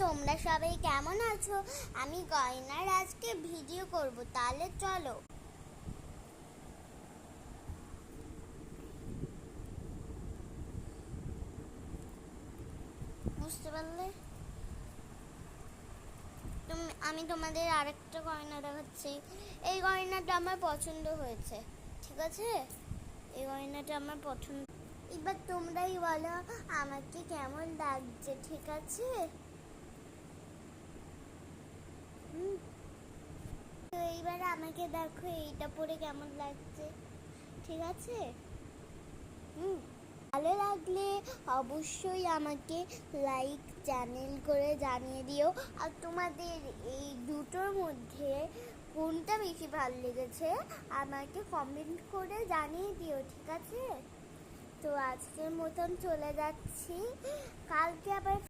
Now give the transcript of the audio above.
তোমরা সবাই কেমন আছো? আমি গয়নার আজকে ভিডিও করব, তাহলে চলো। বুঝতে পারলে? আমি তোমাদের আরেকটা গয়না দেখাচ্ছি। এই গয়নাটা আমার পছন্দ হয়েছে, ঠিক আছে? এই গয়নাটা আমার পছন্দ। এবার তোমরাই বলো আমাকে কেমন লাগছে, ঠিক আছে? তো এইবার আমাকে দেখো এইটা পরে কেমন লাগছে, ঠিক আছে? ভালো লাগলে অবশ্যই আমাকে লাইক চ্যানেল করে জানিয়ে দিও। আর তোমাদের এই দুটোর মধ্যে কোনটা বেশি ভালো লেগেছে আমাকে কমেন্ট করে জানিয়ে দিও, ঠিক আছে? তো আজকের মতন চলে যাচ্ছি, কালকে আবার